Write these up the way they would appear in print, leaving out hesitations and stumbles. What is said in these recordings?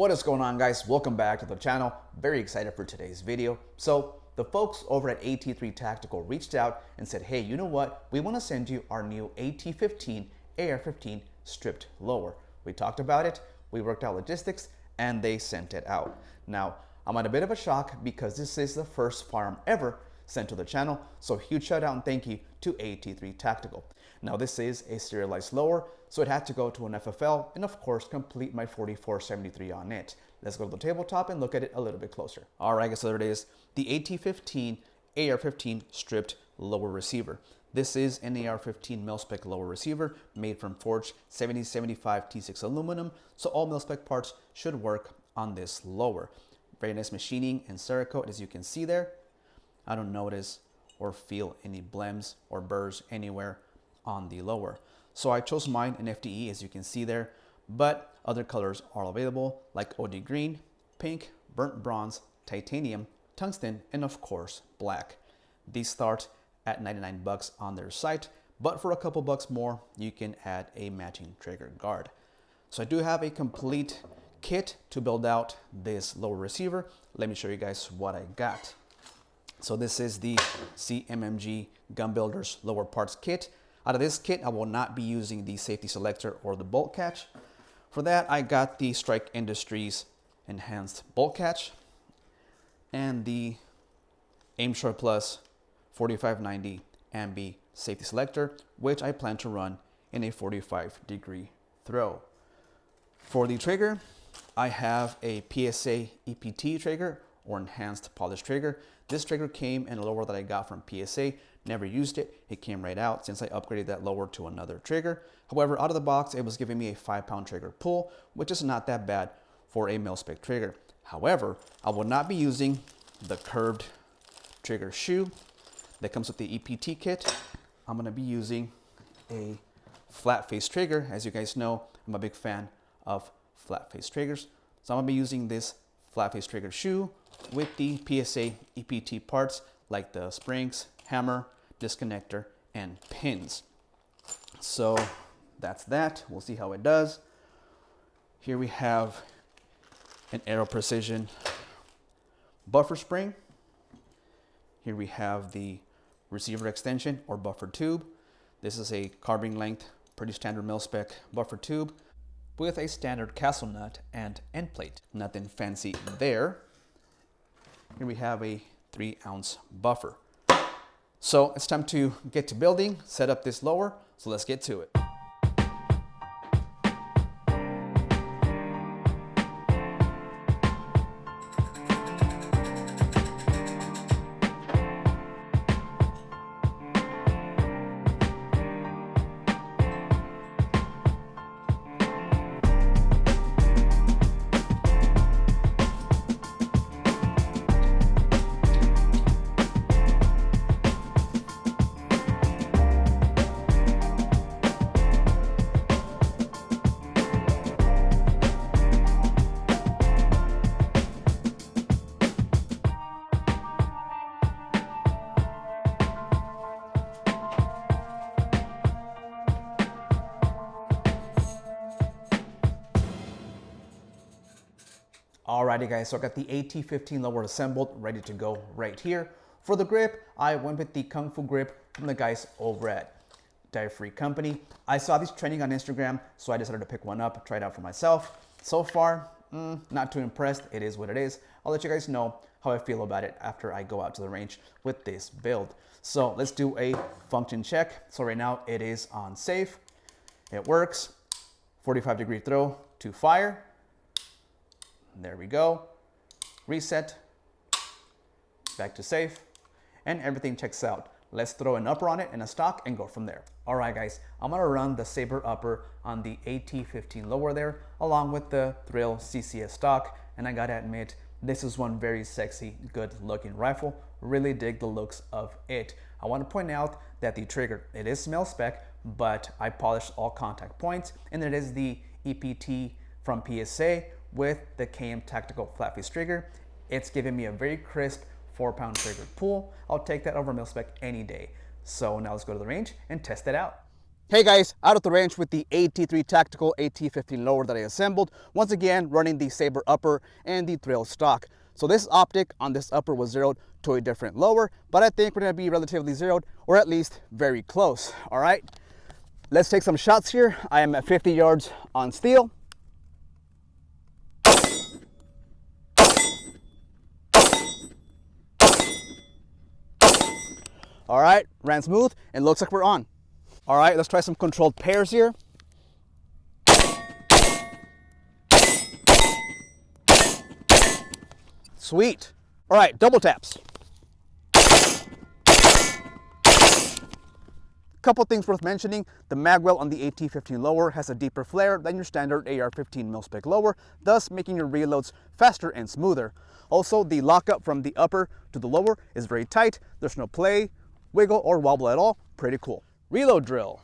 What is going on, guys? Welcome back to the channel. Very excited for today's video. So the folks over at AT3 Tactical reached out and said, hey, you know what? We want to send you our new AT-15 AR-15 stripped lower. We talked about it, we worked out logistics, and they sent it out. Now, I'm at a bit of a shock because this is the first firearm ever sent to the channel. So huge shout out and thank you to AT3 Tactical. Now this is a serialized lower, so it had to go to an FFL and of course complete my 4473 on it. Let's go to the tabletop and look at it a little bit closer. All right, so there it is, the AT-15 AR-15 stripped lower receiver. This is an AR-15 Mil-Spec lower receiver made from forged 7075 T6 aluminum, so all Mil-Spec parts should work on this lower. Very nice machining and Cerakote, as you can see there. I don't notice or feel any blems or burrs anywhere on the lower. So I chose mine in FDE, as you can see there, but other colors are available like OD green, pink, burnt bronze, titanium, tungsten, and of course black. These start at 99 bucks on their site, but for a couple bucks more you can add a matching trigger guard. So I do have a complete kit to build out this lower receiver. Let me show you guys what I got. So this is the CMMG Gun Builders lower parts kit. Out of this kit, I will not be using the safety selector or the bolt catch. For that, I got the Strike Industries enhanced bolt catch and the Aim Short Plus 4590 ambi safety selector, which I plan to run in a 45-degree throw. For the trigger, I have a PSA EPT trigger or enhanced polished trigger. This trigger came in a lower that I got from PSA. Never used it. It came right out since I upgraded that lower to another trigger. However, out of the box, it was giving me a 5-pound trigger pull, which is not that bad for a Mil-Spec trigger. However, I will not be using the curved trigger shoe that comes with the EPT kit. I'm going to be using a flat face trigger. As you guys know, I'm a big fan of flat face triggers. So I'm going to be using this flat face trigger shoe with the PSA EPT parts like the springs, hammer, disconnector, and pins. So that's that. We'll see how it does. Here we have an Aero Precision buffer spring. Here we have the receiver extension or buffer tube. This is a carbine length, pretty standard Mil-Spec buffer tube with a standard castle nut and end plate. Nothing fancy there. Here we have a 3-ounce buffer. So it's time to get to building, set up this lower, so let's get to it. Alrighty guys, so I got the AT-15 lower assembled, ready to go right here. For the grip, I went with the Kung Fu grip from the guys over at Die-Free Company. I saw these trending on Instagram, so I decided to pick one up, try it out for myself. So far, not too impressed. It is what it is. I'll let you guys know how I feel about it after I go out to the range with this build. So let's do a function check. So right now it is on safe. It works. 45-degree throw to fire. There we go. Reset. Back to safe. And everything checks out. Let's throw an upper on it and a stock and go from there. All right, guys. I'm going to run the Saber upper on the AT-15 lower there, along with the Thrill CCS stock. And I got to admit, this is one very sexy, good looking rifle. Really dig the looks of it. I want to point out that the trigger, it is Mil-Spec, but I polished all contact points. And it is the EPT from PSA with the KM Tactical flat face trigger. It's giving me a very crisp 4-pound trigger pull. I'll take that over Mil-Spec any day. So now let's go to the range and test it out. Hey guys, out of the range with the AT3 Tactical AT-15 lower that I assembled. Once again, running the Saber upper and the thrill stock. So this optic on this upper was zeroed to a different lower, but I think we're gonna be relatively zeroed, or at least very close. All right, let's take some shots here. I am at 50 yards on steel. All right, ran smooth and looks like we're on. All right, let's try some controlled pairs here. Sweet. All right, double taps. Couple things worth mentioning. The magwell on the AT-15 lower has a deeper flare than your standard AR-15 Mil-Spec lower, thus making your reloads faster and smoother. Also, the lockup from the upper to the lower is very tight. There's no play, wiggle, or wobble at all. Pretty cool. Reload drill.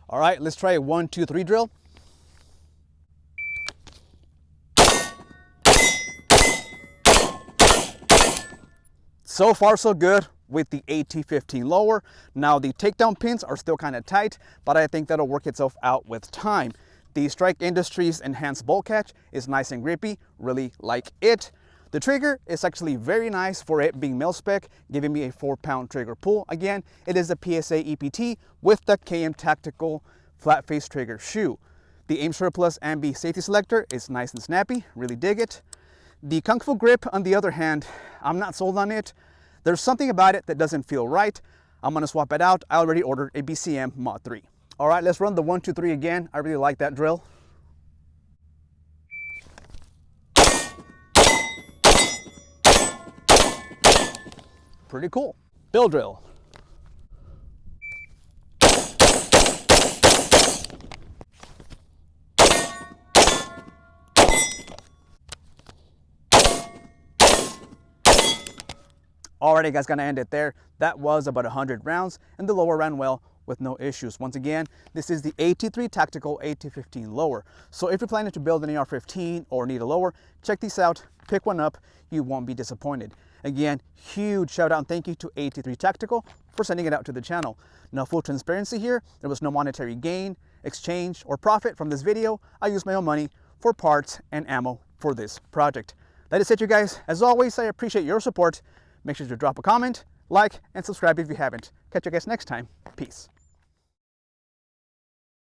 All right, let's try a 1, 2, 3 drill. So far so good with the AT-15 lower. Now the takedown pins are still kind of tight, but I think that'll work itself out with time. The Strike Industries enhanced bolt catch is nice and grippy, really like it. The trigger is actually very nice for it being Mil-Spec, giving me a 4-pound trigger pull. Again, it is a PSA EPT with the KM Tactical flat face trigger shoe. The Aim Surplus Ambi safety selector is nice and snappy, really dig it. The Kung Fu grip, on the other hand, I'm not sold on it. There's something about it that doesn't feel right. I'm gonna swap it out. I already ordered a BCM Mod 3. All right, let's run the 1, 2, 3 again. I really like that drill. Pretty cool. Bill drill. Alrighty guys, gonna end it there. That was about 100 rounds and the lower ran well with no issues. Once again, this is the AT3 Tactical AT-15 lower. So if you're planning to build an AR-15 or need a lower, check these out, pick one up, you won't be disappointed. Again, huge shout out and thank you to AT3 Tactical for sending it out to the channel. Now, full transparency here, there was no monetary gain, exchange, or profit from this video. I used my own money for parts and ammo for this project. That is it, you guys. As always, I appreciate your support. Make sure to drop a comment, like, and subscribe if you haven't. Catch you guys next time. Peace.